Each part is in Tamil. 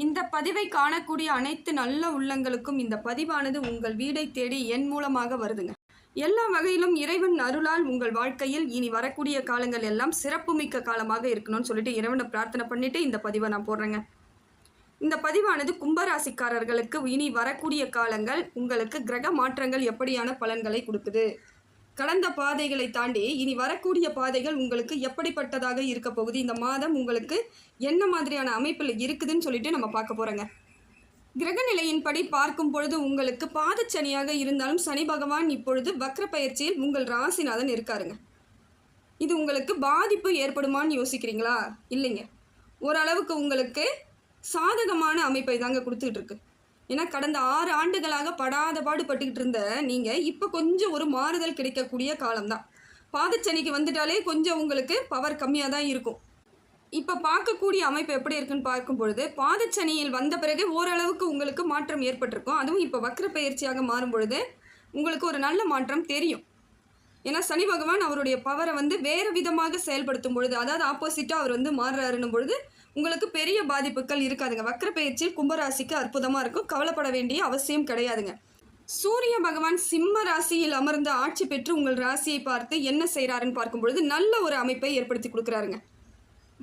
இந்த பதிவை காணக்கூடிய அனைத்து நல்ல உள்ளங்களுக்கும் இந்த பதிவானது உங்கள் வீடை தேடி என் மூலமாக வருதுங்க. எல்லா வகையிலும் இறைவன் அருளால் உங்கள் வாழ்க்கையில் இனி வரக்கூடிய காலங்கள் எல்லாம் சிறப்புமிக்க காலமாக இருக்கணும்னு சொல்லிட்டு இறைவனை பிரார்த்தனை பண்ணிட்டு இந்த பதிவை நான் போடுறேங்க. இந்த பதிவானது கும்பராசிக்காரர்களுக்கு இனி வரக்கூடிய காலங்கள் உங்களுக்கு கிரக மாற்றங்கள் எப்படியான பலன்களை கொடுக்குது, கடந்த பாதைகளை தாண்டி இனி வரக்கூடிய பாதைகள் உங்களுக்கு எப்படிப்பட்டதாக இருக்க போகுது, இந்த மாதம் உங்களுக்கு என்ன மாதிரியான அமைப்பில் இருக்குதுன்னு சொல்லிட்டு நம்ம பார்க்க போகிறோங்க. கிரகநிலையின்படி பார்க்கும் பொழுது உங்களுக்கு பாதச்சனியாக இருந்தாலும் சனி பகவான் இப்பொழுது வக்ர பயிற்சியில் உங்கள் ராசிநாதன் இருக்காருங்க. இது உங்களுக்கு பாதிப்பு ஏற்படுமான்னு யோசிக்கிறீங்களா? இல்லைங்க, ஓரளவுக்கு உங்களுக்கு சாதகமான அமைப்பை தாங்க கொடுத்துக்கிட்டு இருக்கு. ஏன்னா கடந்த 6 ஆண்டுகளாக படாத பாடுபட்டுக்கிட்டு இருந்த நீங்கள் இப்போ கொஞ்சம் ஒரு மாறுதல் கிடைக்கக்கூடிய காலம்தான். பாதச்சனிக்கு வந்துட்டாலே கொஞ்சம் உங்களுக்கு பவர் கம்மியாக தான் இருக்கும். இப்போ பார்க்கக்கூடிய அமைப்பு எப்படி இருக்குன்னு பார்க்கும் பொழுது பாதச்சனியில் வந்த பிறகு ஓரளவுக்கு உங்களுக்கு மாற்றம் ஏற்பட்டிருக்கும். அதுவும் இப்போ வக்ர பயிற்சியாக மாறும் பொழுது உங்களுக்கு ஒரு நல்ல மாற்றம் தெரியும். ஏன்னா சனி பகவான் அவருடைய பவரை வேறு விதமாக செயல்படுத்தும் பொழுது, அதாவது ஆப்போசிட்டாக அவர் மாறுறாருன்னும் பொழுது உங்களுக்கு பெரிய பாதிப்புகள் இருக்காதுங்க. வக்ர பயிற்சியில் கும்பராசிக்கு அற்புதமாக இருக்கும், கவலைப்பட வேண்டிய அவசியம் கிடையாதுங்க. சூரிய பகவான் சிம்ம ராசியில் அமர்ந்து ஆட்சி பெற்று உங்கள் ராசியை பார்த்து என்ன செய்கிறாருன்னு பார்க்கும் பொழுது நல்ல ஒரு அமைப்பை ஏற்படுத்தி கொடுக்குறாருங்க.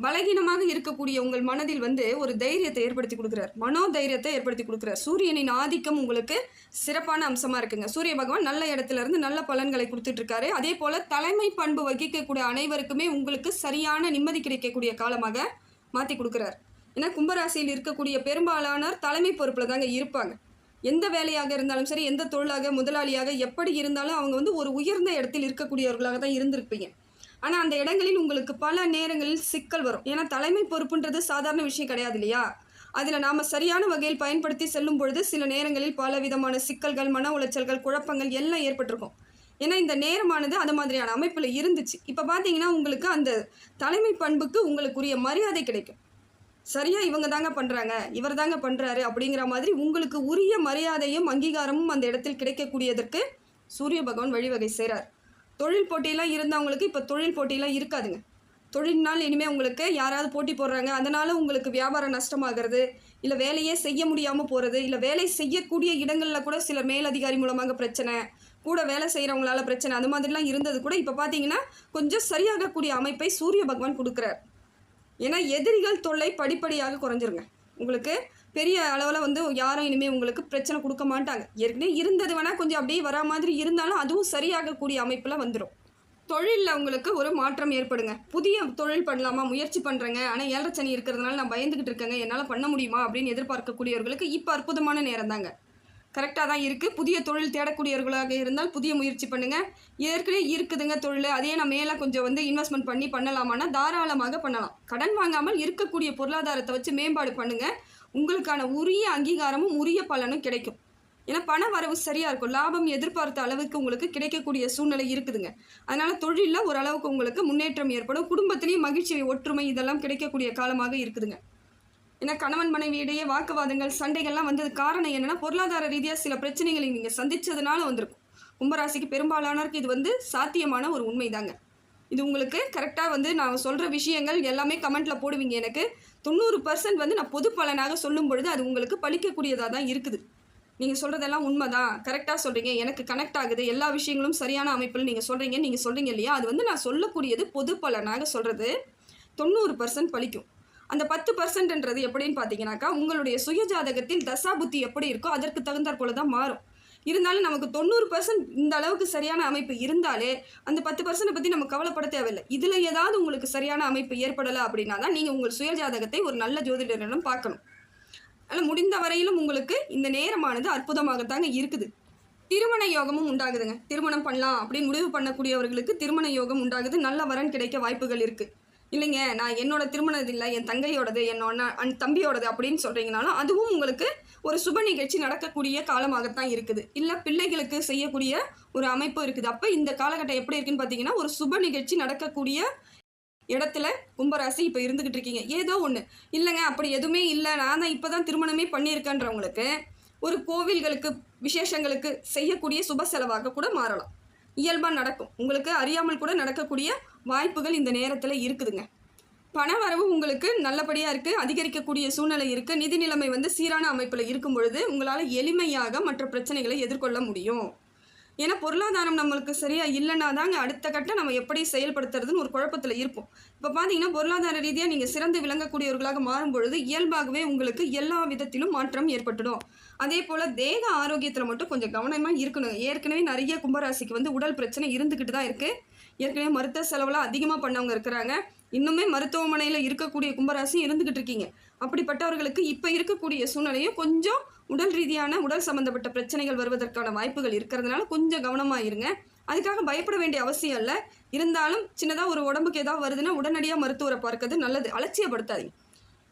பலகீனமாக இருக்கக்கூடிய உங்கள் மனதில் ஒரு தைரியத்தை ஏற்படுத்தி கொடுக்குறார், மனோதைரியத்தை ஏற்படுத்தி கொடுக்குறார். சூரியனின் ஆதிக்கம் உங்களுக்கு சிறப்பான அம்சமாக இருக்குங்க. சூரிய பகவான் நல்ல இடத்துல இருந்து நல்ல பலன்களை கொடுத்துட்டு இருக்காரு. அதே போல் தலைமை பண்பு வகிக்கக்கூடிய அனைவருக்குமே உங்களுக்கு சரியான நிம்மதி கிடைக்கக்கூடிய காலமாக மாற்றி கொடுக்குறார். ஏன்னா கும்பராசியில் இருக்கக்கூடிய பெரும்பாலானோர் தலைமை பொறுப்பில் தாங்க இருப்பாங்க. எந்த வேலையாக இருந்தாலும் சரி, எந்த தொழிலாக முதலாளியாக எப்படி இருந்தாலும் அவங்க ஒரு உயர்ந்த இடத்தில் இருக்கக்கூடியவர்களாக தான் இருந்திருப்பீங்க. ஆனால் அந்த இடங்களில் உங்களுக்கு பல நேரங்களில் சிக்கல் வரும். ஏன்னா தலைமை பொறுப்புன்றது சாதாரண விஷயம் கிடையாது இல்லையா? அதில் நாம் சரியான வகையில் பயன்படுத்தி செல்லும் பொழுது சில நேரங்களில் பல விதமான சிக்கல்கள், மன உளைச்சல்கள், குழப்பங்கள் எல்லாம் ஏற்பட்டிருக்கும். ஏன்னா இந்த நேரமானது அது மாதிரியான அமைப்பில் இருந்துச்சு. இப்போ பார்த்தீங்கன்னா உங்களுக்கு அந்த தலைமை பண்புக்கு உங்களுக்குரிய மரியாதை கிடைக்கும். சரியாக இவங்க தாங்க பண்ணுறாங்க, இவர் தாங்க பண்ணுறாரு அப்படிங்கிற மாதிரி உங்களுக்கு உரிய மரியாதையும் அங்கீகாரமும் அந்த இடத்தில் கிடைக்கக்கூடியதற்கு சூரிய பகவான் வழிவகை செய்கிறார். தொழில் போட்டியெல்லாம் இருந்தவங்களுக்கு இப்போ தொழில் போட்டியெல்லாம் இருக்காதுங்க. தொழில்னால் இனிமேல் உங்களுக்கு யாராவது போட்டி போடுறாங்க, அதனால் உங்களுக்கு வியாபாரம் நஷ்டமாகிறது, இல்லை வேலையே செய்ய முடியாமல் போகிறது, இல்லை வேலை செய்யக்கூடிய இடங்களில் கூட சில மேலதிகாரி மூலமாக பிரச்சனை, கூட வேலை செய்கிறவங்களால பிரச்சனை, அது மாதிரிலாம் இருந்தது கூட இப்போ பார்த்தீங்கன்னா கொஞ்சம் சரியாகக்கூடிய அமைப்பை சூரிய பகவான் கொடுக்குறார். ஏன்னா எதிரிகள் தொல்லை படிப்படியாக குறைஞ்சிருங்க. உங்களுக்கு பெரிய அளவில் யாரும் இனிமேல் உங்களுக்கு பிரச்சனை கொடுக்க மாட்டாங்க. ஏற்கனவே இருந்தது வேணால் கொஞ்சம் அப்படியே வரா மாதிரி இருந்தாலும் அதுவும் சரியாகக்கூடிய அமைப்பில் வந்துடும். தொழிலில் உங்களுக்கு ஒரு மாற்றம் ஏற்படுங்க. புதிய தொழில் பண்ணலாமா முயற்சி பண்ணுறேங்க, ஆனால் 7 சனி இருக்கிறதுனால நான் பயந்துக்கிட்டு இருக்கேங்க, என்னால் பண்ண முடியுமா அப்படின்னு எதிர்பார்க்கக்கூடியவர்களுக்கு இப்போ அற்புதமான நேரம் தாங்க. கரெக்டாக தான் இருக்குது. புதிய தொழில் தேடக்கூடியவர்களாக இருந்தால் புதிய முயற்சி பண்ணுங்கள். ஏற்கனவே இருக்குதுங்க தொழில், அதையே நான் மேலே கொஞ்சம் இன்வெஸ்ட்மெண்ட் பண்ணி பண்ணலாமான்னா தாராளமாக பண்ணலாம். கடன் வாங்காமல் இருக்கக்கூடிய பொருளாதாரத்தை வச்சு மேம்பாடு பண்ணுங்கள். உங்களுக்கான உரிய அங்கீகாரமும் உரிய பலனும் கிடைக்கும். ஏன்னா பண வரவு சரியாக இருக்கும், லாபம் எதிர்பார்த்த அளவுக்கு உங்களுக்கு கிடைக்கக்கூடிய சூழ்நிலை இருக்குதுங்க. அதனால் தொழிலில் ஓரளவுக்கு உங்களுக்கு முன்னேற்றம் ஏற்படும். குடும்பத்திலேயும் மகிழ்ச்சி, ஒற்றுமை இதெல்லாம் கிடைக்கக்கூடிய காலமாக இருக்குதுங்க. ஏன்னா கணவன் மனைவி இடையே வாக்குவாதங்கள், சண்டைகள்லாம் வந்தது காரணம் என்னென்னா பொருளாதார ரீதியாக சில பிரச்சனைகளை நீங்கள் சந்தித்ததுனால வந்திருக்கும். கும்பராசிக்கு பெரும்பாலானோருக்கு இது சாத்தியமான ஒரு உண்மை தாங்க. இது உங்களுக்கு கரெக்டாக நான் சொல்கிற விஷயங்கள் எல்லாமே கமெண்ட்டில் போடுவீங்க. எனக்கு 90% நான் பொது பலனாக சொல்லும் பொழுது அது உங்களுக்கு பலிக்கக்கூடியதாக தான் இருக்குது. நீங்கள் சொல்கிறதெல்லாம் உண்மை தான், கரெக்டாக சொல்கிறீங்க, எனக்கு கனெக்ட் ஆகுது, எல்லா விஷயங்களும் சரியான அமைப்பில் நீங்கள் சொல்கிறீங்க இல்லையா? அது நான் சொல்லக்கூடியது பொது பலனாக சொல்கிறது 90% பலிக்கும். அந்த 10%ன்றது எப்படின்னு பார்த்தீங்கன்னாக்கா உங்களுடைய சுயஜாதகத்தில் தசாபுத்தி எப்படி இருக்கோ அதற்கு தகுந்தாற் போல தான் மாறும். இருந்தாலும் நமக்கு 90% இந்த அளவுக்கு சரியான அமைப்பு இருந்தாலே அந்த 10% பற்றி நம்ம கவலைப்பட தேவையில்லை. இதில் ஏதாவது உங்களுக்கு சரியான அமைப்பு ஏற்படலை அப்படின்னா தான் நீங்கள் உங்கள் சுயஜாதகத்தை ஒரு நல்ல ஜோதிடரிடம் பார்க்கணும். அதனால் முடிந்த வரையிலும் உங்களுக்கு இந்த நேரமானது அற்புதமாகத்தாங்க இருக்குது. திருமண யோகமும் உண்டாகுதுங்க. திருமணம் பண்ணலாம் அப்படின்னு முடிவு பண்ணக்கூடியவர்களுக்கு திருமண யோகம் உண்டாகுது, நல்ல வரன் கிடைக்க வாய்ப்புகள் இருக்குது. இல்லைங்க நான் என்னோட திருமணது இல்லை, என் தங்கையோடது, என்னோட தம்பியோடது அப்படின்னு சொல்கிறீங்கனாலும் அதுவும் உங்களுக்கு ஒரு சுப நிகழ்ச்சி நடக்கக்கூடிய காலமாகத்தான் இருக்குது. இல்லை பிள்ளைகளுக்கு செய்யக்கூடிய ஒரு அமைப்பு இருக்குது. அப்போ இந்த காலகட்டம் எப்படி இருக்குன்னு பார்த்தீங்கன்னா ஒரு சுப நிகழ்ச்சி நடக்கக்கூடிய இடத்துல கும்பராசி இப்போ இருந்துக்கிட்டு இருக்கீங்க. ஏதோ ஒன்று இல்லைங்க அப்படி எதுவுமே இல்லை, நான் தான் இப்போ தான் திருமணமே பண்ணியிருக்கேன்றவங்களுக்கு ஒரு கோவில்களுக்கு விசேஷங்களுக்கு செய்யக்கூடிய சுப செலவாக கூட மாறலாம். இயல்பாக நடக்கும், உங்களுக்கு அறியாமல் கூட நடக்கக்கூடிய வாய்ப்புகள் இந்த நேரத்தில் இருக்குதுங்க. பண வரவு உங்களுக்கு நல்லபடியாக இருக்குது, அதிகரிக்கக்கூடிய சூழ்நிலை இருக்குது. நிதி நிலைமை வந்து சீரான அமைப்பில் இருக்கும் பொழுது உங்களால் எளிமையாக மற்ற பிரச்சனைகளை எதிர்கொள்ள முடியும். ஏன்னா பொருளாதாரம் நம்மளுக்கு சரியாக இல்லைன்னா தாங்க அடுத்த கட்டம் நம்ம எப்படி செயல்படுத்துறதுன்னு ஒரு குழப்பத்தில் இருப்போம். இப்போ பார்த்தீங்கன்னா பொருளாதார ரீதியாக நீங்கள் சிறந்து விளங்கக்கூடியவர்களாக மாறும் பொழுது இயல்பாகவே உங்களுக்கு எல்லா விதத்திலும் மாற்றம் ஏற்பட்டுடும். அதே போல் தேக ஆரோக்கியத்தில் மட்டும் கொஞ்சம் கவனமாக இருக்கணும். ஏற்கனவே நிறைய கும்பராசிக்கு வந்து உடல் பிரச்சனை இருந்துக்கிட்டு தான் இருக்குது. ஏற்கனவே மருத்துவ செலவெல்லாம் அதிகமாக பண்ணவங்க இருக்கிறாங்க. இன்னுமே மருத்துவமனையில் இருக்கக்கூடிய கும்பராசி இருந்துக்கிட்டு இருக்கீங்க. அப்படிப்பட்டவர்களுக்கு இப்போ இருக்கக்கூடிய சூழ்நிலையும் கொஞ்சம் உடல் ரீதியான உடல் சம்மந்தப்பட்ட பிரச்சனைகள் வருவதற்கான வாய்ப்புகள் இருக்கிறதுனால கொஞ்சம் கவனமாக இருங்க. அதுக்காக பயப்பட வேண்டிய அவசியம் இல்லை. இருந்தாலும் சின்னதாக ஒரு உடம்புக்கு ஏதாவது வருதுன்னா உடனடியாக மருத்துவரை பார்க்கறது நல்லது. அலட்சியப்படுத்தாதீங்க.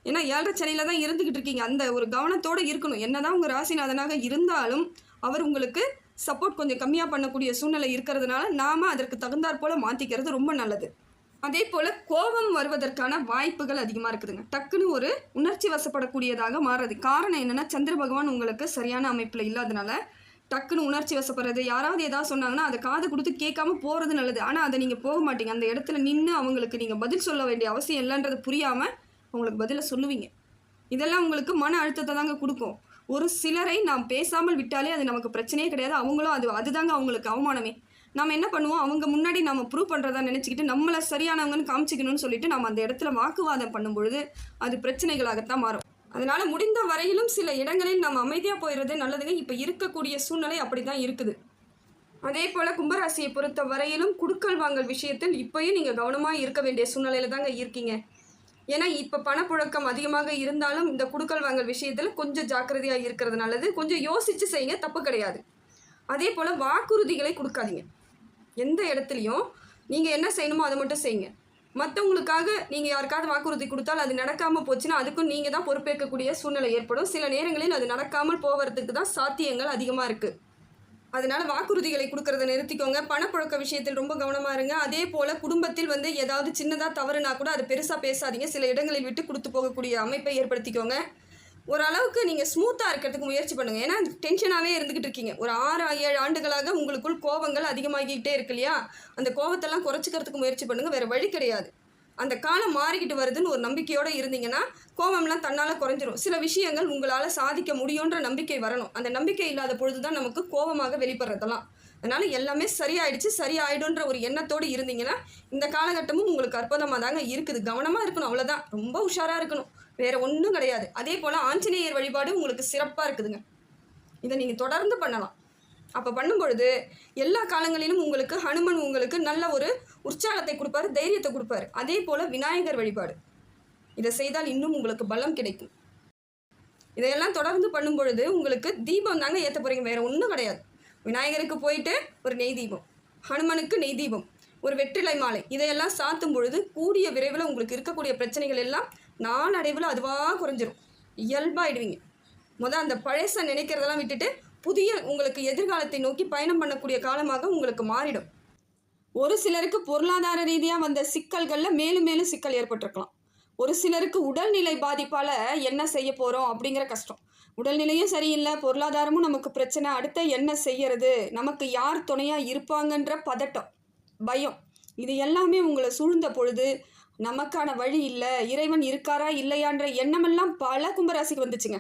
ஏன்னா 7.5 சனியில் தான் இருந்துக்கிட்டு இருக்கீங்க. அந்த ஒரு கவனத்தோடு இருக்கணும். என்னதான் உங்கள் ராசிநாதனாக இருந்தாலும் அவர் உங்களுக்கு சப்போர்ட் கொஞ்சம் கம்மியாக பண்ணக்கூடிய சூழ்நிலை இருக்கிறதுனால நாம் அதற்கு தகுந்தாற் போல் மாற்றிக்கிறது ரொம்ப நல்லது. அதே போல் கோபம் வருவதற்கான வாய்ப்புகள் அதிகமாக இருக்குதுங்க. டக்குன்னு ஒரு உணர்ச்சி வசப்படக்கூடியதாக மாறுறது. காரணம் என்னென்னா சந்திர பகவான் உங்களுக்கு சரியான அமைப்பில் இல்லாதனால டக்குன்னு உணர்ச்சி வசப்படுறது. யாராவது ஏதாவது சொன்னாங்கன்னா அதை காது கொடுத்து கேட்காம போகிறது நல்லது. ஆனால் அதை நீங்கள் போக மாட்டீங்க. அந்த இடத்துல நின்று அவங்களுக்கு நீங்கள் பதில் சொல்ல வேண்டிய அவசியம் இல்லைன்றது புரியாமல் அவங்களுக்கு பதிலை சொல்லுவீங்க. இதெல்லாம் உங்களுக்கு மன அழுத்தத்தை தாங்க கொடுக்கும். ஒரு சிலரை நாம் பேசாமல் விட்டாலே அது நமக்கு பிரச்சனையே கிடையாது. அவங்களும் அதுதாங்க அவங்களுக்கு அவமானமே. நம்ம என்ன பண்ணுவோம், அவங்க முன்னாடி நம்ம ப்ரூவ் பண்ணுறதா நினச்சிக்கிட்டு நம்மளை சரியானவங்கன்னு காமிச்சிக்கணும்னு சொல்லிட்டு நம்ம அந்த இடத்துல வாக்குவாதம் பண்ணும்பொழுது அது பிரச்சனைகளாகத்தான் மாறும். அதனால் முடிந்த வரையிலும் சில இடங்களில் நம்ம அமைதியாக போயிடுறது நல்லதுங்க. இப்போ இருக்கக்கூடிய சூழ்நிலை அப்படி தான் இருக்குது. அதே போல் கும்பராசியை பொறுத்த வரையிலும் குடுக்கல் வாங்கல் விஷயத்தில் இப்போயும் நீங்கள் கவனமாக இருக்க வேண்டிய சூழ்நிலையில் தாங்க இருக்கீங்க. ஏன்னா இப்போ பணப்புழக்கம் அதிகமாக இருந்தாலும் இந்த குடுக்கல் வாங்கல் விஷயத்தில் கொஞ்சம் ஜாக்கிரதையாக இருக்கிறது நல்லது. கொஞ்சம் யோசித்து செய்யுங்க, தப்பு கிடையாது. அதே போல் வாக்குறுதிகளை கொடுக்காதீங்க. எந்த இடத்துலையும் நீங்கள் என்ன செய்யணுமோ அதை மட்டும் செய்யுங்க. மற்றவங்களுக்காக நீங்கள் யாருக்காவது வாக்குறுதி கொடுத்தால் அது நடக்காமல் போச்சுன்னா அதுக்கும் நீங்கள் தான் பொறுப்பேற்கக்கூடிய சூழ்நிலை ஏற்படும். சில நேரங்களில் அது நடக்காமல் போவதுக்கு தான் சாத்தியங்கள் அதிகமாக இருக்குது. அதனால் வாக்குறுதிகளை கொடுக்கறத நிறுத்திக்கோங்க. பணப்புழக்க விஷயத்தில் ரொம்ப கவனமாக இருங்க. அதே போல் குடும்பத்தில் வந்து ஏதாவது சின்னதாக தவறுனா கூட அது பெருசாக பேசாதீங்க. சில இடங்களில் விட்டு கொடுத்து போகக்கூடிய அமைப்பை ஏற்படுத்திக்கோங்க. ஓரளவுக்கு நீங்கள் ஸ்மூத்தாக இருக்கிறதுக்கு முயற்சி பண்ணுங்கள். ஏன்னா டென்ஷனாகவே இருந்துக்கிட்டு இருக்கீங்க. ஒரு 6-7 ஆண்டுகளாக உங்களுக்குள் கோபங்கள் அதிகமாகிக்கிட்டே இருக்கு இல்லையா? அந்த கோபத்தெல்லாம் குறைச்சிக்கிறதுக்கு முயற்சி பண்ணுங்கள். வேறு வழி கிடையாது. அந்த காலம் மாறிக்கிட்டு வருதுன்னு ஒரு நம்பிக்கையோடு இருந்தீங்கன்னா கோபம்லாம் தன்னால் குறைஞ்சிரும். சில விஷயங்கள் உங்களால் சாதிக்க முடியுன்ற நம்பிக்கை வரணும். அந்த நம்பிக்கை இல்லாத பொழுது தான் நமக்கு கோபமாக வெளிப்படுறதெல்லாம். அதனால் எல்லாமே சரியாயிடுன்ற ஒரு எண்ணத்தோடு இருந்தீங்கன்னா இந்த காலகட்டமும் உங்களுக்கு அற்புதமாக தாங்க இருக்குது. கவனமாக இருக்கணும், அவ்வளோதான். ரொம்ப உஷாராக இருக்கணும், வேறு ஒன்றும் கிடையாது. அதே போல் ஆஞ்சநேயர் வழிபாடு உங்களுக்கு சிறப்பாக இருக்குதுங்க. இதை நீங்கள் தொடர்ந்து பண்ணலாம். அப்போ பண்ணும்பொழுது எல்லா காலங்களிலும் உங்களுக்கு ஹனுமன் உங்களுக்கு நல்ல ஒரு உற்சாகத்தை கொடுப்பாரு, தைரியத்தை கொடுப்பாரு. அதே போல் விநாயகர் வழிபாடு இதை செய்தால் இன்னும் உங்களுக்கு பலம் கிடைக்கும். இதையெல்லாம் தொடர்ந்து பண்ணும்பொழுது உங்களுக்கு தீபம் தாங்க ஏற்ற போகிறீங்க, வேறு ஒன்றும் கிடையாது. விநாயகருக்கு போயிட்டு ஒரு நெய் தீபம், ஹனுமனுக்கு நெய் தீபம், ஒரு வெற்றிலை மாலை, இதையெல்லாம் சாத்தும் பொழுது கூடிய விரைவில் உங்களுக்கு இருக்கக்கூடிய பிரச்சனைகள் எல்லாம் நாளடைவில் அதுவாக குறைஞ்சிரும். இயல்பாகிடுவீங்க. அந்த பழசை நினைக்கிறதெல்லாம் விட்டுட்டு புதிய உங்களுக்கு எதிர்காலத்தை நோக்கி பயணம் பண்ணக்கூடிய காலமாக உங்களுக்கு மாறிடும். ஒரு சிலருக்கு பொருளாதார ரீதியாக வந்த சிக்கல்களில் மேலும் மேலும் சிக்கல் ஏற்பட்டிருக்கலாம். ஒரு சிலருக்கு உடல்நிலை பாதிப்பால் என்ன செய்ய போகிறோம் அப்படிங்கிற கஷ்டம். உடல்நிலையும் சரியில்லை, பொருளாதாரமும் நமக்கு பிரச்சனை, அடுத்த என்ன செய்யறது, நமக்கு யார் துணையாக இருப்பாங்கன்ற பதட்டம், பயம், இது எல்லாமே உங்களை சூழ்ந்த பொழுது நமக்கான வழி இல்லை, இறைவன் இருக்காரா இல்லையான்ற எண்ணமெல்லாம் பல கும்பராசிக்கு வந்துச்சுங்க.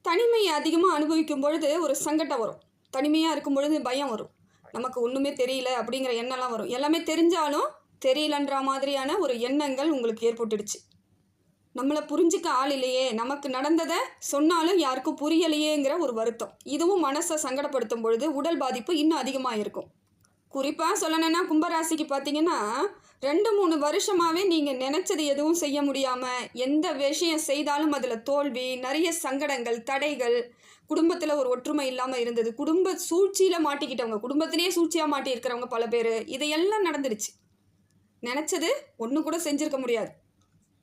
தனிமையை அதிகமாக அனுபவிக்கும் பொழுது ஒரு சங்கடம் வரும். தனிமையாக இருக்கும் பொழுது பயம் வரும். நமக்கு ஒன்றுமே தெரியல அப்படிங்கிற எண்ணம்லாம் வரும். எல்லாமே தெரிஞ்சாலும் தெரியலன்ற மாதிரியான ஒரு எண்ணங்கள் உங்களுக்கு ஏற்பட்டுடுச்சு. நம்மளை புரிஞ்சிக்க ஆள் இல்லையே, நமக்கு நடந்ததை சொன்னாலும் யாருக்கும் புரியலையேங்கிற ஒரு வருத்தம், இதுவும் மனசை சங்கடப்படுத்தும் பொழுது உடல் பாதிப்பு இன்னும் அதிகமாக இருக்கும். குறிப்பாக சொல்லணுன்னா கும்பராசிக்கு பார்த்தீங்கன்னா 2-3 வருஷமாகவே நீங்கள் நினச்சது எதுவும் செய்ய முடியாமல், எந்த விஷயம் செய்தாலும் அதில் தோல்வி, நிறைய சங்கடங்கள், தடைகள், குடும்பத்தில் ஒரு ஒற்றுமை இல்லாமல் இருந்தது, குடும்ப சூழ்ச்சியில் மாட்டிக்கிட்டவங்க, குடும்பத்திலேயே சூழ்ச்சியாக மாட்டியிருக்கிறவங்க பல பேர், இதையெல்லாம் நடந்துடுச்சு. நினச்சது ஒன்று கூட செஞ்சுருக்க முடியாது.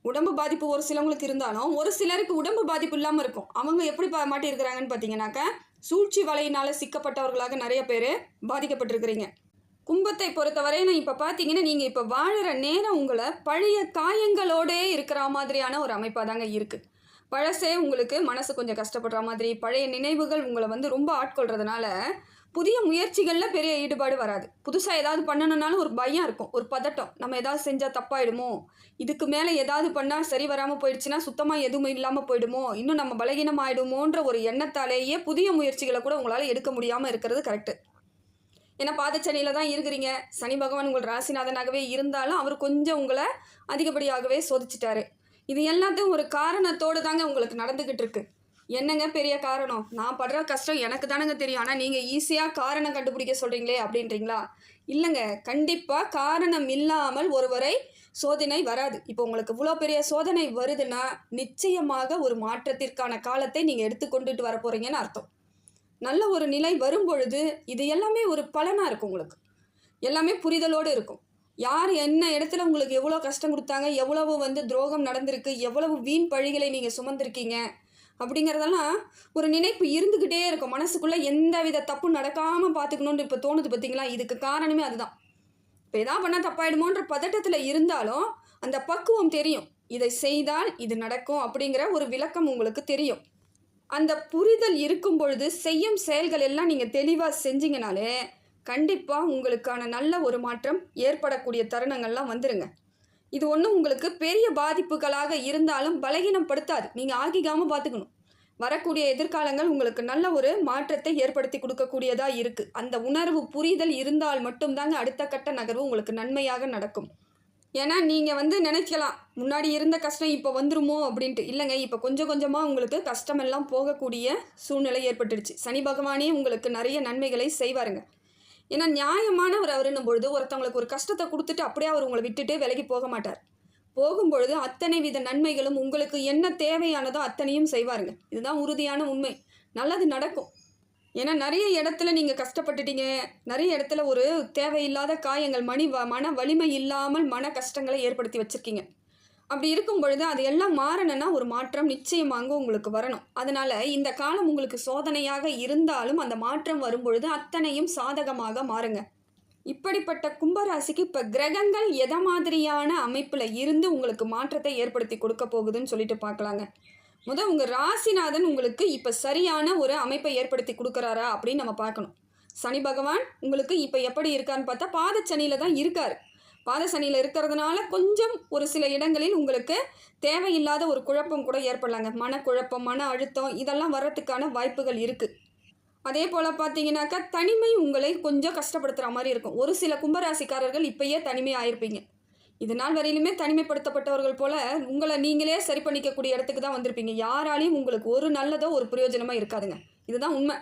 உடம்பு பாதிப்பு ஒரு சிலவங்களுக்கு இருந்தாலும் ஒரு சிலருக்கு உடம்பு பாதிப்பு இல்லாமல் இருக்கும். அவங்க எப்படி மாட்டியிருக்கிறாங்கன்னு பார்த்தீங்கன்னாக்கா சூழ்ச்சி வலையினால் சிக்கப்பட்டவர்களாக நிறைய பேர் பாதிக்கப்பட்டிருக்கிறீங்க. கும்பத்தை பொறுத்தவரைன்னு இப்போ பார்த்தீங்கன்னா நீங்கள் இப்போ வாழுற நேரம் உங்களை பழைய காயங்களோடே இருக்கிற மாதிரியான ஒரு அமைப்பாக தாங்க இருக்குது. பழசே உங்களுக்கு மனசு கொஞ்சம் கஷ்டப்படுற மாதிரி, பழைய நினைவுகள் உங்களை வந்து ரொம்ப ஆட்கொள்றதுனால புதிய முயற்சிகளில் பெரிய ஈடுபாடு வராது. புதுசாக ஏதாவது பண்ணணுன்னாலும் ஒரு பயம் இருக்கும், ஒரு பதட்டம். நம்ம ஏதாவது செஞ்சால் தப்பாயிடுமோ, இதுக்கு மேலே ஏதாவது பண்ணால் சரி வராமல் போயிடுச்சுன்னா சுத்தமாக எதுவும் இல்லாமல் போயிடுமோ, இன்னும் நம்ம பலகீனம் ஆகிடுமோன்ற ஒரு எண்ணத்தாலேயே புதிய முயற்சிகளை கூட உங்களால் எடுக்க முடியாமல் இருக்கிறது கரெக்டு. ஏன்னா பாதச்சனியில் தான் இருக்கிறீங்க. சனி பகவான் உங்கள் ராசிநாதனாகவே இருந்தாலும் அவர் கொஞ்சம் உங்களை அதிகப்படியாகவே சோதிச்சிட்டாரு. இது எல்லாத்தையும் ஒரு காரணத்தோடு தாங்க உங்களுக்கு நடந்துக்கிட்டு இருக்கு. என்னங்க பெரிய காரணம்? நான் படுற கஷ்டம் எனக்கு தானங்க தெரியும். ஆனால் நீங்கள் ஈஸியாக காரணம் கண்டுபிடிக்க சொல்கிறீங்களே அப்படின்றீங்களா? இல்லைங்க, கண்டிப்பாக காரணம் இல்லாமல் ஒருவரை சோதனை வராது. இப்போ உங்களுக்கு இவ்வளோ பெரிய சோதனை வருதுன்னா நிச்சயமாக ஒரு மாற்றத்திற்கான காலத்தை நீங்கள் எடுத்துக்கொண்டுட்டு வர போகிறீங்கன்னு அர்த்தம். நல்ல ஒரு நிலை வரும்பொழுது இது எல்லாமே ஒரு பலனாக இருக்கும். உங்களுக்கு எல்லாமே புரிதலோடு இருக்கும். யார் என்ன இடத்துல உங்களுக்கு எவ்வளோ கஷ்டம் கொடுத்தாங்க, எவ்வளவு துரோகம் நடந்திருக்கு, எவ்வளவு வீண் பழிகளை நீங்கள் சுமந்திருக்கீங்க அப்படிங்கிறதெல்லாம் ஒரு நினைப்பு இருந்துக்கிட்டே இருக்கும். மனசுக்குள்ளே எந்த வித தப்பும் நடக்காமல் பார்த்துக்கணுன்னு இப்போ தோணுது பார்த்தீங்களா? இதுக்கு காரணமே அதுதான். இப்போ எதாவது பண்ணால் தப்பாயிடுமோன்ற பதட்டத்தில் இருந்தாலும் அந்த பக்குவம் தெரியும். இதை செய்தால் இது நடக்கும் அப்படிங்கிற ஒரு விளக்கம் உங்களுக்கு தெரியும். அந்த புரிதல் இருக்கும் பொழுது செய்யும் செயல்கள் எல்லாம் நீங்கள் தெளிவாக செஞ்சீங்கனாலே கண்டிப்பாக உங்களுக்கான நல்ல ஒரு மாற்றம் ஏற்படக்கூடிய தருணங்கள்லாம் வந்துருங்க. இது ஒன்றும் உங்களுக்கு பெரிய பாதிப்புகளாக இருந்தாலும் பலகீனப்படுத்தாது. நீங்கள் ஆகிக்காமல் பார்த்துக்கணும். வரக்கூடிய எதிர்காலங்கள் உங்களுக்கு நல்ல ஒரு மாற்றத்தை ஏற்படுத்தி கொடுக்கக்கூடியதாக இருக்குது. அந்த உணர்வு புரிதல் இருந்தால் மட்டும்தாங்க அடுத்த கட்ட நகர்வு உங்களுக்கு நன்மையாக நடக்கும். ஏன்னா நீங்கள் நினைக்கலாம் முன்னாடி இருந்த கஷ்டம் இப்போ வந்துருமோ அப்படின்ட்டு. இல்லைங்க, இப்போ கொஞ்சம் கொஞ்சமாக உங்களுக்கு கஷ்டமெல்லாம் போகக்கூடிய சூழ்நிலை ஏற்பட்டுடுச்சு. சனி பகவானே உங்களுக்கு நிறைய நன்மைகளை செய்வாருங்க. ஏன்னா நியாயமானவர் அவருன்னும் பொழுது ஒருத்தவங்களுக்கு ஒரு கஷ்டத்தை கொடுத்துட்டு அப்படியே அவர் உங்களை விட்டுட்டு விலகி போக மாட்டார். போகும்பொழுது அத்தனை வித நன்மைகளும் உங்களுக்கு என்ன தேவையானதோ அத்தனையும் செய்வாருங்க. இதுதான் உறுதியான உண்மை. நல்லது நடக்கும். ஏன்னா நிறைய இடத்துல நீங்கள் கஷ்டப்பட்டுட்டீங்க. நிறைய இடத்துல ஒரு தேவையில்லாத காயங்கள், மன வலிமை இல்லாமல் மன கஷ்டங்களை ஏற்படுத்தி வச்சுருக்கீங்க. அப்படி இருக்கும் பொழுது அது எல்லாம் மாறணும்னா ஒரு மாற்றம் நிச்சயமாக உங்களுக்கு வரணும். அதனால் இந்த காலம் உங்களுக்கு சோதனையாக இருந்தாலும் அந்த மாற்றம் வரும்பொழுது அத்தனையும் சாதகமாக மாறுங்க. இப்படிப்பட்ட கும்பராசிக்கு இப்போ கிரகங்கள் எதை மாதிரியான அமைப்பில் இருந்து உங்களுக்கு மாற்றத்தை ஏற்படுத்தி கொடுக்க போகுதுன்னு சொல்லிட்டு பார்க்கலாங்க. முதல் உங்கள் ராசிநாதன் உங்களுக்கு இப்போ சரியான ஒரு அமைப்பை ஏற்படுத்தி கொடுக்குறாரா அப்படின்னு நம்ம பார்க்கணும். சனி பகவான் உங்களுக்கு இப்போ எப்படி இருக்கான்னு பார்த்தா பாதச்சனியில் தான் இருக்கார். பாதசனியில் இருக்கிறதுனால கொஞ்சம் ஒரு சில இடங்களில் உங்களுக்கு தேவையில்லாத ஒரு குழப்பம் கூட ஏற்படலாங்க. மனக்குழப்பம், மன அழுத்தம் இதெல்லாம் வர்றதுக்கான வாய்ப்புகள் இருக்குது. அதே போல் பார்த்தீங்கன்னாக்கா தனிமை உங்களை கொஞ்சம் கஷ்டப்படுத்துகிற மாதிரி இருக்கும். ஒரு சில கும்பராசிக்காரர்கள் இப்போயே தனிமை ஆயிருப்பீங்க. இது நாள் வரையிலுமே தனிமைப்படுத்தப்பட்டவர்கள் போல் உங்களை நீங்களே சரி பண்ணிக்கக்கூடிய இடத்துக்கு தான் வந்திருப்பீங்க. யாராலையும் உங்களுக்கு ஒரு நல்லதோ ஒரு பிரயோஜனமாக இருக்காதுங்க. இதுதான் உண்மை.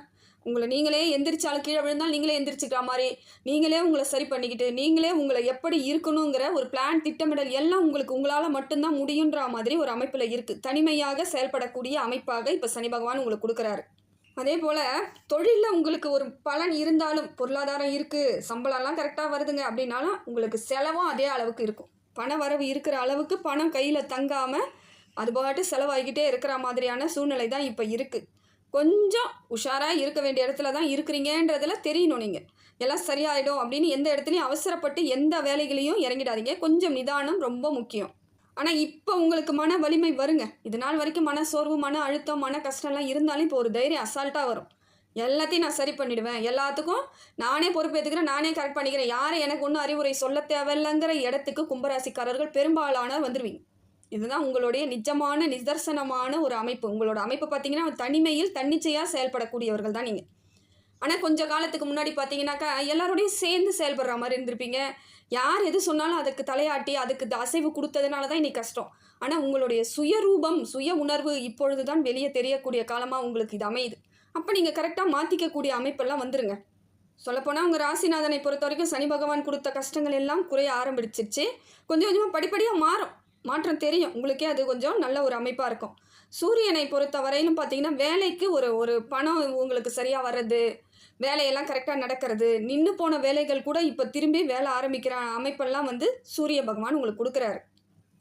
உங்களை நீங்களே எந்திரிச்சாலும் கீழே விழுந்தாலும் நீங்களே எந்திரிச்சிக்கிற மாதிரி, நீங்களே உங்களை சரி பண்ணிக்கிட்டு நீங்களே உங்களை எப்படி இருக்கணுங்கிற ஒரு பிளான், திட்டமிடல் எல்லாம் உங்களால் மட்டும்தான் முடியுன்ற மாதிரி ஒரு அமைப்பில் இருக்குது. தனிமையாக செயல்படக்கூடிய அமைப்பாக இப்போ சனி பகவான் உங்களுக்கு கொடுக்குறாரு. அதே போல் தொழிலில் உங்களுக்கு ஒரு பலன் இருந்தாலும், பொருளாதாரம் இருக்குது, சம்பளம்லாம் கரெக்டாக வருதுங்க அப்படின்னாலும் உங்களுக்கு செலவும் அதே அளவுக்கு இருக்கும். பண வரவு இருக்கிற அளவுக்கு பணம் கையில் தங்காமல் அது பாட்டு செலவாகிக்கிட்டே இருக்கிற மாதிரியான சூழ்நிலை தான் இப்போ இருக்குது. கொஞ்சம் உஷாராக இருக்க வேண்டிய இடத்துல தான் இருக்கிறீங்கன்றதில் தெரியணும். நீங்கள் எல்லாம் சரியாயிடும் அப்படின்னு எந்த இடத்துலையும் அவசரப்பட்டு எந்த வேலைகளையும் இறங்கிடாதீங்க. கொஞ்சம் நிதானம் ரொம்ப முக்கியம். ஆனால் இப்போ உங்களுக்கு மன வலிமை வருங்க. இது நாள் வரைக்கும் மன சோர்வு, மன அழுத்தம், மன கஷ்டம்லாம் இருந்தாலும் இப்போ ஒரு தைரியம் அசால்ட்டாக வரும். எல்லாத்தையும் நான் சரி பண்ணிவிடுவேன், எல்லாத்துக்கும் நானே பொறுப்பேற்றுக்கிறேன், நானே கரெக்ட் பண்ணிக்கிறேன், யாரை எனக்கு ஒன்றும் அறிவுரை சொல்ல தேவையில்லைங்கிற இடத்துக்கு கும்பராசிக்காரர்கள் பெரும்பாலான வந்துடுவீங்க. இதுதான் உங்களுடைய நிஜமான நிதர்சனமான ஒரு அமைப்பு. உங்களோட அமைப்பு பார்த்தீங்கன்னா தனிமையில் தன்னிச்சையாக செயல்படக்கூடியவர்கள் தான் நீங்கள். ஆனால் கொஞ்சம் காலத்துக்கு முன்னாடி பார்த்தீங்கன்னாக்கா எல்லாரோடையும் சேர்ந்து செயல்படுற மாதிரி இருந்திருப்பீங்க. யார் எது சொன்னாலும் அதுக்கு தலையாட்டி அதுக்கு அசைவு கொடுத்ததுனால தான் இன்னைக்கு கஷ்டம். ஆனால் உங்களுடைய சுயரூபம், சுய உணர்வு இப்பொழுது தான் வெளியே தெரியக்கூடிய காலமாக உங்களுக்கு இது அமையுது. அப்போ நீங்கள் கரெக்டாக மாற்றிக்கக்கூடிய அமைப்பெல்லாம் வந்துருங்க. சொல்லப்போனால் உங்கள் ராசிநாதனை பொறுத்த வரைக்கும் சனி பகவான் கொடுத்த கஷ்டங்கள் எல்லாம் குறைய ஆரம்பிச்சிருச்சு. கொஞ்சம் கொஞ்சமாக படிப்படியாக மாற்றம் தெரியும் உங்களுக்கே. அது கொஞ்சம் நல்ல ஒரு அமைப்பாக இருக்கும். சூரியனை பொறுத்த வரையிலும் பார்த்தீங்கன்னா வேலைக்கு ஒரு பணம் உங்களுக்கு சரியாக வர்றது, வேலையெல்லாம் கரெக்டாக நடக்கிறது, நின்று போன வேலைகள் கூட இப்போ திரும்பி வேலை ஆரம்பிக்கிற அமைப்பெல்லாம் சூரிய பகவான் உங்களுக்கு கொடுக்குறாரு.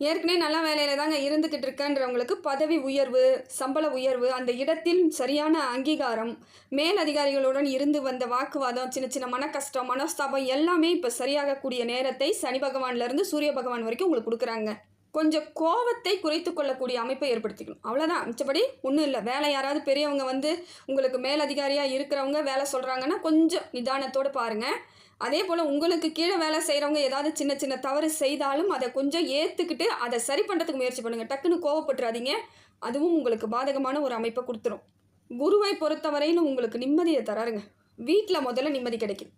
ஏற்கனவே நல்ல வேலையில் தாங்க இருந்துக்கிட்டு இருக்கன்றவங்களுக்கு பதவி உயர்வு, சம்பள உயர்வு, அந்த இடத்தில் சரியான அங்கீகாரம், மேல் அதிகாரிகளுடன் இருந்து வந்த வாக்குவாதம், சின்ன சின்ன மன கஷ்டம், மனஸ்தாபம் எல்லாமே இப்போ சரியாகக்கூடிய நேரத்தை சனி பகவான்லேருந்து சூரிய பகவான் வரைக்கும் உங்களுக்கு கொடுக்குறாங்க. கொஞ்சம் கோவத்தை குறைத்து கொள்ளக்கூடிய அமைப்பை ஏற்படுத்திக்கணும். அவ்வளோதான். மிச்சபடி ஒன்றும் இல்லை. வேலை யாராவது பெரியவங்க வந்து உங்களுக்கு மேலதிகாரியாக இருக்கிறவங்க வேலை சொல்கிறாங்கன்னா கொஞ்சம் நிதானத்தோடு பாருங்கள். அதே போல் உங்களுக்கு கீழே வேலை செய்கிறவங்க ஏதாவது சின்ன சின்ன தவறு செய்தாலும் அதை கொஞ்சம் ஏற்றுக்கிட்டு அதை சரி பண்ணுறதுக்கு முயற்சி பண்ணுங்கள். டக்குன்னு கோவப்பட்டுறாதீங்க. அதுவும் உங்களுக்கு பாதகமான ஒரு அமைப்பை கொடுத்துரும். குருவை பொறுத்தவரையிலும் உங்களுக்கு நிம்மதியை தராருங்க. வீட்டில் முதல்ல நிம்மதி கிடைக்கும்.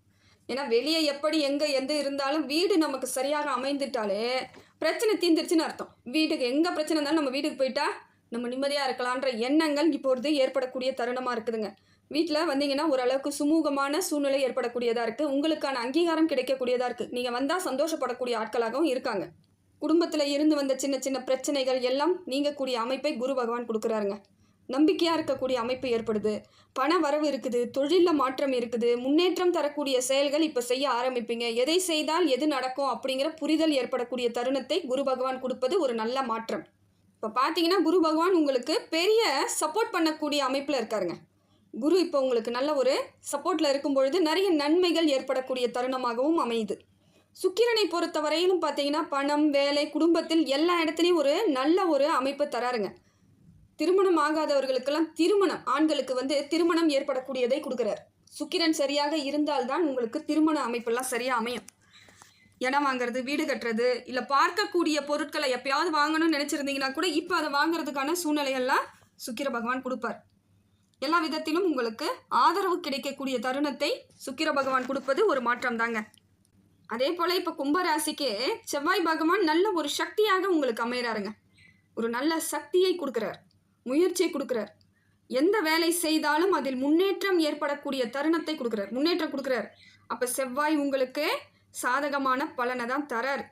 ஏன்னா வெளியே எப்படி எந்த இருந்தாலும் வீடு நமக்கு சரியாக அமைந்துட்டாலே பிரச்சனை தீர்ந்துருச்சுன்னு அர்த்தம். வீட்டுக்கு எங்கே பிரச்சனை இருந்தாலும் நம்ம வீட்டுக்கு போயிட்டா நம்ம நிம்மதியாக இருக்கலான்ற எண்ணங்கள் இப்பொழுது ஏற்படக்கூடிய தருணமாக இருக்குதுங்க. வீட்டில் வந்தீங்கன்னா ஓரளவுக்கு சுமூகமான சூழ்நிலை ஏற்படக்கூடியதாக இருக்குது. உங்களுக்கான அங்கீகாரம் கிடைக்கக்கூடியதாக இருக்குது. நீங்கள் வந்தால் சந்தோஷப்படக்கூடிய ஆட்களாகவும் இருக்காங்க. குடும்பத்தில் இருந்து வந்த சின்ன சின்ன பிரச்சனைகள் எல்லாம் நீங்கக்கூடிய அமைப்பை குரு பகவான் கொடுக்குறாருங்க. நம்பிக்கையாக இருக்கக்கூடிய அமைப்பு ஏற்படுது. பண வரவு இருக்குது, தொழிலில் மாற்றம் இருக்குது, முன்னேற்றம் தரக்கூடிய செயல்கள் இப்போ செய்ய ஆரம்பிப்பீங்க. எதை செய்தால் எது நடக்கும் அப்படிங்கிற புரிதல் ஏற்படக்கூடிய தருணத்தை குரு பகவான் கொடுப்பது ஒரு நல்ல மாற்றம். இப்போ பார்த்தீங்கன்னா குரு பகவான் உங்களுக்கு பெரிய சப்போர்ட் பண்ணக்கூடிய அமைப்பில் இருக்காருங்க. குரு இப்போ உங்களுக்கு நல்ல ஒரு சப்போர்ட்டில் இருக்கும் பொழுது நிறைய நன்மைகள் ஏற்படக்கூடிய தருணமாகவும் அமையுது. சுக்கிரனை பொறுத்த வரையிலும் பார்த்தீங்கன்னா பணம், வேலை, குடும்பத்தில் எல்லா இடத்துலையும் ஒரு நல்ல ஒரு அமைப்பு தராருங்க. திருமணம் ஆகாதவர்களுக்கெல்லாம் திருமணம், ஆண்களுக்கு வந்து திருமணம் ஏற்படக்கூடியதை கொடுக்குறார். சுக்கிரன் சரியாக இருந்தால்தான் உங்களுக்கு திருமண அமைப்பெல்லாம் சரியாக அமையும். இடம் வாங்குறது, வீடு கட்டுறது, இல்லை பார்க்கக்கூடிய பொருட்களை எப்பயாவது வாங்கணும்னு நினச்சிருந்தீங்கன்னா கூட இப்போ அதை வாங்குறதுக்கான சூழ்நிலையெல்லாம் சுக்கிர பகவான் கொடுப்பார். எல்லா விதத்திலும் உங்களுக்கு ஆதரவு கிடைக்கக்கூடிய தருணத்தை சுக்கிர பகவான் கொடுப்பது ஒரு மாற்றம் தாங்க. அதே போல் இப்போ கும்பராசிக்கு செவ்வாய் பகவான் நல்ல ஒரு சக்தியாக உங்களுக்கு அமைகிறாருங்க. ஒரு நல்ல சக்தியை கொடுக்குறார், முயற்சியை கொடுக்குறார். எந்த வேலை செய்தாலும் அதில் முன்னேற்றம் ஏற்படக்கூடிய தருணத்தை கொடுக்குறார், முன்னேற்றம் கொடுக்குறார். அப்போ செவ்வாய் உங்களுக்கு சாதகமான பலனை தான் தரார்.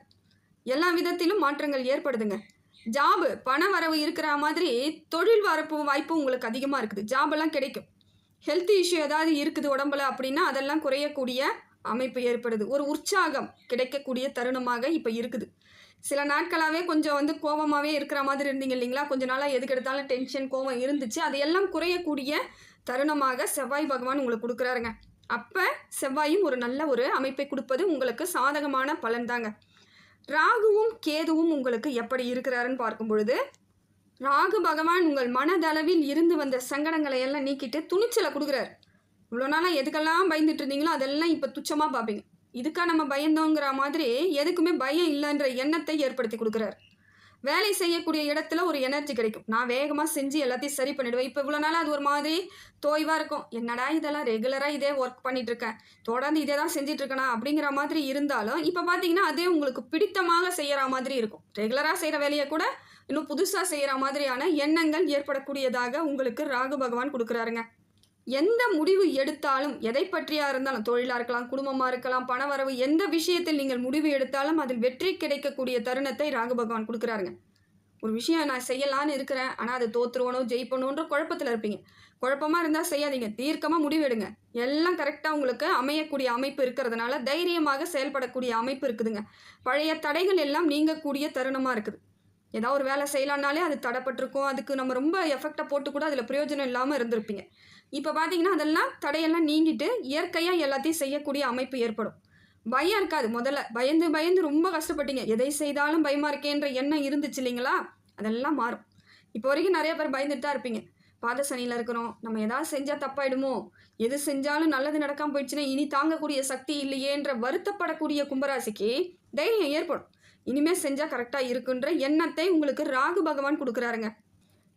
எல்லா விதத்திலும் மாற்றங்கள் ஏற்படுதுங்க. ஜாபு, பண வரவு இருக்கிற மாதிரி தொழில் வாய்ப்பு உங்களுக்கு அதிகமாக இருக்குது. ஜாபெல்லாம் கிடைக்கும். ஹெல்த் இஷ்யூ ஏதாவது இருக்குது உடம்புல அப்படின்னா அதெல்லாம் குறையக்கூடிய அமைப்பு ஏற்படுது. ஒரு உற்சாகம் கிடைக்கக்கூடிய தருணமாக இப்போ இருக்குது. சில நாட்களாகவே கொஞ்சம் வந்து கோபமாகவே இருக்கிற மாதிரி இருந்தீங்க இல்லைங்களா? கொஞ்ச நாளாக எதுக்கு எடுத்தாலும் டென்ஷன், கோபம் இருந்துச்சு. அதையெல்லாம் குறையக்கூடிய தருணமாக செவ்வாய் பகவான் உங்களுக்கு கொடுக்குறாருங்க. அப்போ செவ்வாயும் ஒரு நல்ல ஒரு அமைப்பை கொடுப்பது உங்களுக்கு சாதகமான பலன் தாங்க. ராகுவும் கேதுவும் உங்களுக்கு எப்படி இருக்கிறாருன்னு பார்க்கும் பொழுது, ராகு பகவான் உங்கள் மனதளவில் இருந்து வந்த சங்கடங்களை எல்லாம் நீக்கிட்டு துணிச்சலை கொடுக்குறாரு. இவ்வளோ நாளாக எதுக்கெல்லாம் பயந்துட்டு இருந்தீங்களோ அதெல்லாம் இப்போ துச்சமாக பார்ப்பீங்க. இதுக்கா நம்ம பயந்தோங்கிற மாதிரி எதுக்குமே பயம் இல்லைன்ற எண்ணத்தை ஏற்படுத்தி கொடுக்குறாரு. வேலை செய்யக்கூடிய இடத்துல ஒரு எனர்ஜி கிடைக்கும். நான் வேகமாக செஞ்சு எல்லாத்தையும் சரி பண்ணிவிடுவேன். இப்போ இவ்வளோ நாளாக அது ஒரு மாதிரி தோய்வாக இருக்கும். என்னடா இதெல்லாம் ரெகுலராக இதே ஒர்க் பண்ணிகிட்ருக்கேன், தொடர்ந்து இதே தான் செஞ்சிட்ருக்கேனா அப்படிங்கிற மாதிரி இருந்தாலும் இப்போ பார்த்தீங்கன்னா அதே உங்களுக்கு பிடித்தமாக செய்கிற மாதிரி இருக்கும். ரெகுலராக செய்கிற வேலையை கூட இன்னும் புதுசாக செய்கிற மாதிரியான எண்ணங்கள் ஏற்படக்கூடியதாக உங்களுக்கு ராகு பகவான் கொடுக்குறாருங்க. எந்த முடிவு எடுத்தாலும், எதை பற்றியாக இருந்தாலும், தொழிலாக இருக்கலாம், குடும்பமாக இருக்கலாம், பணவரவு, எந்த விஷயத்தில் நீங்கள் முடிவு எடுத்தாலும் அதில் வெற்றி கிடைக்கக்கூடிய தருணத்தை ராகு பகவான் கொடுக்குறாருங்க. ஒரு விஷயம் நான் செய்யலான்னு இருக்கிறேன், ஆனால் அதை தோற்றுருவணும், ஜெயிப்பணுன்ற குழப்பத்தில் இருப்பீங்க. குழப்பமாக இருந்தால் செய்யாதீங்க, தீர்க்கமாக முடிவெடுங்க. எல்லாம் கரெக்டாக உங்களுக்கு அமையக்கூடிய அமைப்பு இருக்கிறதுனால தைரியமாக செயல்படக்கூடிய அமைப்பு இருக்குதுங்க. பழைய தடைகள் எல்லாம் நீங்கக்கூடிய தருணமாக இருக்குது. ஏதாவது ஒரு வேலை செய்யலான்னாலே அது தடைப்பட்டிருக்கும். அதுக்கு நம்ம ரொம்ப எஃபெக்டை போட்டு கூட அதில் பிரயோஜனம் இல்லாமல் இருந்திருப்பீங்க. இப்போ பார்த்தீங்கன்னா அதெல்லாம் தடையெல்லாம் நீங்கிட்டு இயற்கையாக எல்லாத்தையும் செய்யக்கூடிய அமைப்பு ஏற்படும். பயம் இருக்காது. முதல்ல பயந்து ரொம்ப கஷ்டப்பட்டீங்க, எதை செய்தாலும் பயமாக இருக்கேன்ற எண்ணம் இருந்துச்சு இல்லைங்களா? அதெல்லாம் மாறும். இப்போ வரைக்கும் நிறைய பேர் பயந்துட்டு தான் இருப்பீங்க. பாத சனியில் இருக்கிறோம், நம்ம ஏதாவது செஞ்சால் தப்பாயிடுமோ, எது செஞ்சாலும் நல்லது நடக்காமல் போயிடுச்சுன்னா இனி தாங்கக்கூடிய சக்தி இல்லையேன்ற வருத்தப்படக்கூடிய கும்பராசிக்கு தைரியம் ஏற்படும். இனிமேல் செஞ்சால் கரெக்டாக இருக்குன்ற எண்ணத்தை உங்களுக்கு ராகு பகவான் கொடுக்குறாருங்க.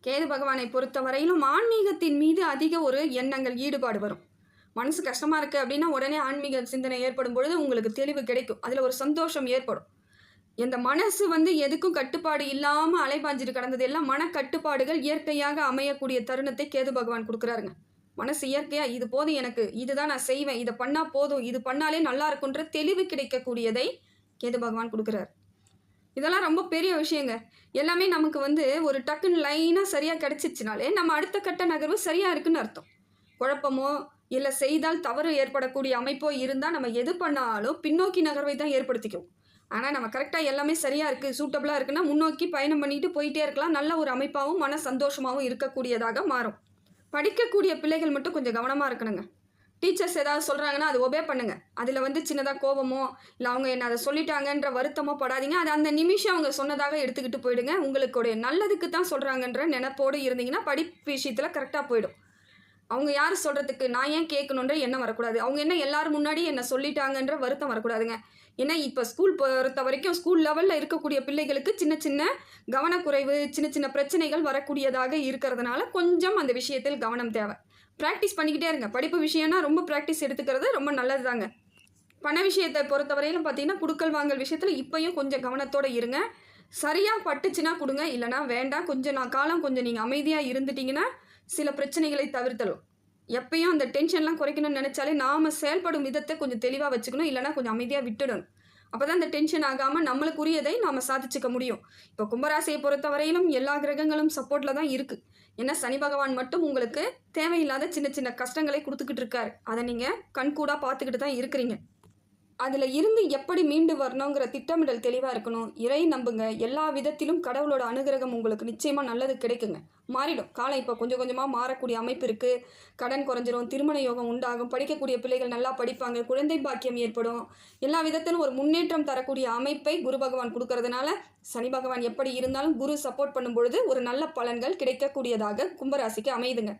கேது பகவானை பொறுத்த வரையிலும் ஆன்மீகத்தின் மீது அதிக ஒரு எண்ணங்கள், ஈடுபாடு வரும். மனசு கஷ்டமாக இருக்குது அப்படின்னா உடனே ஆன்மீக சிந்தனை ஏற்படும் பொழுது உங்களுக்கு தெளிவு கிடைக்கும். அதில் ஒரு சந்தோஷம் ஏற்படும். இந்த மனசு வந்து எதுக்கும் கட்டுப்பாடு இல்லாமல் அலைபாஞ்சிட்டு கிடந்தது எல்லாம் மனக்கட்டுப்பாடுகள் இயற்கையாக அமையக்கூடிய தருணத்தை கேது பகவான் கொடுக்குறாருங்க. மனசு இயற்கையாக இது போதும், எனக்கு இதுதான் நான் செய்வேன், இதை பண்ணால் போதும், இது பண்ணாலே நல்லா இருக்குன்ற தெளிவு கிடைக்கக்கூடியதை கேது பகவான் கொடுக்குறாரு. இதெல்லாம் ரொம்ப பெரிய விஷயங்க. எல்லாமே நமக்கு வந்து ஒரு டக்குன்னு லைனாக சரியாக கிடச்சிச்சினாலே நம்ம அடுத்த கட்ட நகர்வு சரியாக இருக்குன்னு அர்த்தம். குழப்பமோ இல்லை செய்தால் தவறு ஏற்படக்கூடிய அமைப்போ இருந்தால் நம்ம எது பண்ணாலும் பின்னோக்கி நகர்வை தான் ஏற்படுத்திக்கும். ஆனால் நம்ம கரெக்டாக எல்லாமே சரியாக இருக்குது, சூட்டபுளாக இருக்குன்னா முன்னோக்கி பயணம் பண்ணிட்டு போயிட்டே இருக்கலாம். நல்ல ஒரு அமைப்பாகவும் மன சந்தோஷமாகவும் இருக்கக்கூடியதாக மாறும். படிக்கக்கூடிய பிள்ளைகள் மட்டும் கொஞ்சம் கவனமாக இருக்கணுங்க. டீச்சர்ஸ் ஏதாவது சொல்கிறாங்கன்னா அது ஒபே பண்ணுங்க. அதில் வந்து சின்னதாக கோபமோ இல்லை அவங்க என்ன அதை சொல்லிட்டாங்கன்ற வருத்தமோ படாதீங்க. அது அந்த நிமிஷம் அவங்க சொன்னதாக எடுத்துக்கிட்டு போயிடுங்க. உங்களுடைய நல்லதுக்கு தான் சொல்கிறாங்கன்ற நினைப்போடு இருந்தீங்கன்னா படிப்பு விஷயத்தில் கரெக்டாக போயிடும். அவங்க யார் சொல்கிறதுக்கு நான் ஏன் கேட்கணுன்ற எண்ணம் வரக்கூடாது. அவங்க என்ன எல்லாரும் முன்னாடி என்ன சொல்லிட்டாங்கன்ற வருத்தம் வரக்கூடாதுங்க. ஏன்னா இப்போ ஸ்கூல் பொறுத்த வரைக்கும் ஸ்கூல் லெவலில் இருக்கக்கூடிய பிள்ளைகளுக்கு சின்ன சின்ன கவனக்குறைவு, சின்ன சின்ன பிரச்சனைகள் வரக்கூடியதாக இருக்கிறதுனால கொஞ்சம் அந்த விஷயத்தில் கவனம் தேவை. ப்ராக்டிஸ் பண்ணிக்கிட்டே இருங்க. படிப்பு விஷயம்னா ரொம்ப ப்ராக்டிஸ் எடுத்துக்கிறது ரொம்ப நல்லது தாங்க. பண விஷயத்தை பொறுத்தவரையிலும் பார்த்தீங்கன்னா குடுக்கல் வாங்கல் விஷயத்தில் இப்போயும் கொஞ்சம் கவனத்தோடு இருங்க. சரியாக பட்டுச்சுன்னா கொடுங்க, இல்லைனா வேண்டாம். கொஞ்சம் காலம் கொஞ்சம் நீங்கள் அமைதியாக இருந்துட்டிங்கன்னா சில பிரச்சனைகளை தவிர்த்தலும். எப்பயும் அந்த டென்ஷன்லாம் குறைக்கணும்னு நினச்சாலே நாம் செயல்படும் விதத்தை கொஞ்சம் தெளிவாக வச்சுக்கணும், இல்லைனா கொஞ்சம் அமைதியாக விட்டுடணும். அப்போ தான் அந்த டென்ஷன் ஆகாமல் நம்மளுக்குரியதை நாம் சாதிச்சுக்க முடியும். இப்போ கும்பராசியை பொறுத்தவரையிலும் எல்லா கிரகங்களும் சப்போர்ட்டில் தான் இருக்குது. ஏன்னா சனி பகவான் மட்டும் உங்களுக்கு தேவையில்லாத சின்ன சின்ன கஷ்டங்களை கொடுத்துக்கிட்டு இருக்காரு. அதை நீங்கள் கண்கூடாக பார்த்துக்கிட்டு தான் இருக்கிறீங்க. அதில் இருந்து எப்படி மீண்டு வரணுங்கிற திட்டமிடல் தெளிவாக இருக்கணும். இறை நம்புங்க. எல்லா விதத்திலும் கடவுளோட அனுகிரகம் உங்களுக்கு நிச்சயமாக நல்லது கிடைக்குங்க. மாறிடும். காலம் இப்போ கொஞ்சம் கொஞ்சமாக மாறக்கூடிய அமைப்பு இருக்குது. கடன் குறைஞ்சிரும், திருமண யோகம் உண்டாகும், படிக்கக்கூடிய பிள்ளைகள் நல்லா படிப்பாங்க, குழந்தை பாக்கியம் ஏற்படும். எல்லா விதத்திலும் ஒரு முன்னேற்றம் தரக்கூடிய அமைப்பை குரு பகவான் கொடுக்கறதுனால சனி பகவான் எப்படி இருந்தாலும் குரு சப்போர்ட் பண்ணும் பொழுது ஒரு நல்ல பலன்கள் கிடைக்கக்கூடியதாக கும்பராசிக்கு அமையுதுங்க.